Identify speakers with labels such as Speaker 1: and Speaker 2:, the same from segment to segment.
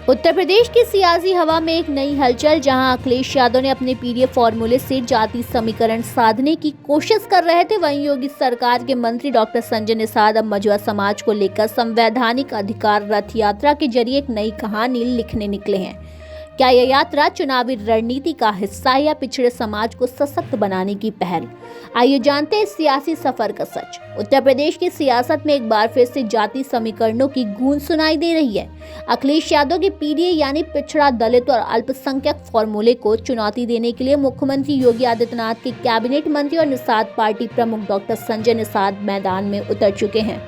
Speaker 1: उत्तर प्रदेश की सियासी हवा में एक नई हलचल, जहां अखिलेश यादव ने अपने पीडीएफ फॉर्मूले से जाति समीकरण साधने की कोशिश कर रहे थे। वहीं योगी सरकार के मंत्री डॉक्टर संजय निषाद अब मझुआ समाज को लेकर संवैधानिक अधिकार रथ यात्रा के जरिए एक नई कहानी लिखने निकले हैं। क्या यह यात्रा चुनावी रणनीति का हिस्सा है या पिछड़े समाज को सशक्त बनाने की पहल? आइए जानते हैं इस सियासी सफर का सच। उत्तर प्रदेश की सियासत में एक बार फिर से जाति समीकरणों की गूंज सुनाई दे रही है। अखिलेश यादव के पीडीए यानी पिछड़ा, दलित और अल्पसंख्यक फॉर्मूले को चुनौती देने के लिए मुख्यमंत्री योगी आदित्यनाथ के कैबिनेट मंत्री और निषाद पार्टी प्रमुख डॉक्टर संजय निषाद मैदान में उतर चुके हैं।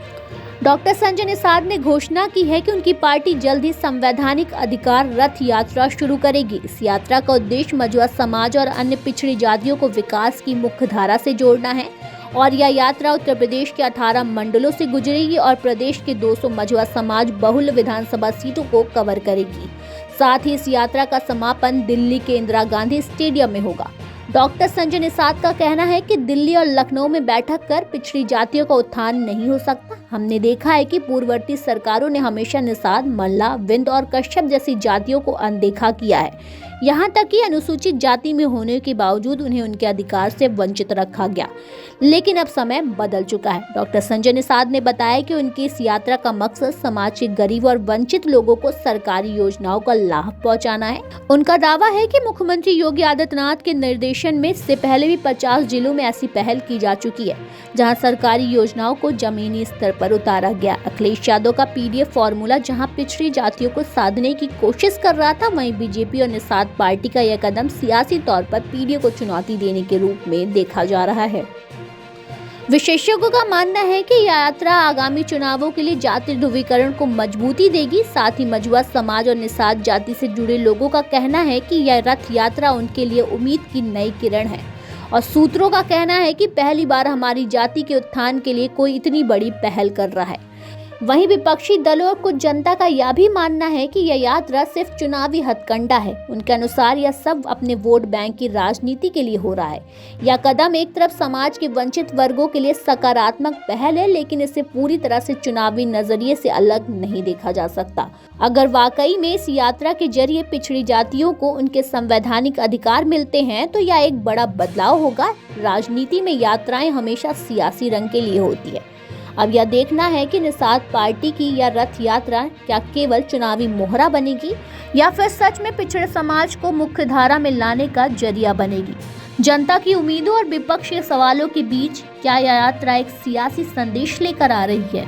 Speaker 1: डॉक्टर संजय निषाद ने घोषणा की है कि उनकी पार्टी जल्द ही संवैधानिक अधिकार रथ यात्रा शुरू करेगी। इस यात्रा का उद्देश्य मझुआ समाज और अन्य पिछड़ी जातियों को विकास की मुख्य धारा से जोड़ना है और यह यात्रा उत्तर प्रदेश के 18 मंडलों से गुजरेगी और प्रदेश के 200 मझुआ समाज बहुल विधानसभा सीटों को कवर करेगी। साथ ही इस यात्रा का समापन दिल्ली के इंदिरा गांधी स्टेडियम में होगा। डॉक्टर संजय निषाद का कहना है कि दिल्ली और लखनऊ में बैठक कर पिछड़ी जातियों का उत्थान नहीं हो सकता। हमने देखा है कि पूर्ववर्ती सरकारों ने हमेशा निषाद, मल्ला, विंद और कश्यप जैसी जातियों को अनदेखा किया है। यहाँ तक कि अनुसूचित जाति में होने के बावजूद उन्हें उनके अधिकार से वंचित रखा गया। लेकिन अब समय बदल चुका है। डॉक्टर संजय निषाद ने बताया कि उनकी इस यात्रा का मकसद समाज के गरीब और वंचित लोगों को सरकारी योजनाओं का लाभ पहुंचाना है। उनका दावा है कि मुख्यमंत्री योगी आदित्यनाथ के निर्देशन में इससे पहले भी 50 जिलों में ऐसी पहल की जा चुकी है, जहां सरकारी योजनाओं को जमीनी स्तर पर उतारा गया। अखिलेश यादव का पीडीएफ फॉर्मूला जहां पिछड़ी जातियों को साधने की कोशिश कर रहा था, वहीं बीजेपी और निषाद पार्टी का यह कदम सियासी तौर पर पीडीए को चुनौती देने के रूप में देखा जा रहा है। विशेषज्ञों का मानना है कि यह यात्रा आगामी चुनावों के लिए जाति ध्रुवीकरण को मजबूती देगी। साथ ही मझुआ समाज और निषाद जाति से जुड़े लोगों का कहना है कि यह रथ यात्रा उनके लिए उम्मीद की नई किरण है और सूत्रों का कहना है कि पहली बार हमारी जाति के उत्थान के लिए कोई इतनी बड़ी पहल कर रहा है। वहीं विपक्षी दलों और कुछ जनता का यह भी मानना है कि यह यात्रा सिर्फ चुनावी हथकंडा है। उनके अनुसार यह सब अपने वोट बैंक की राजनीति के लिए हो रहा है। यह कदम एक तरफ समाज के वंचित वर्गों के लिए सकारात्मक पहल है, लेकिन इसे पूरी तरह से चुनावी नजरिए से अलग नहीं देखा जा सकता। अगर वाकई में इस यात्रा के जरिए पिछड़ी जातियों को उनके संवैधानिक अधिकार मिलते हैं तो यह एक बड़ा बदलाव होगा। राजनीति में यात्राएं हमेशा सियासी रंग के लिए होती है। अब यह देखना है कि निषाद पार्टी की यह रथ यात्रा क्या केवल चुनावी मोहरा बनेगी या फिर सच में पिछड़े समाज को मुख्य धारा में लाने का जरिया बनेगी। जनता की उम्मीदों और विपक्ष के सवालों के बीच क्या यह यात्रा एक सियासी संदेश लेकर आ रही है?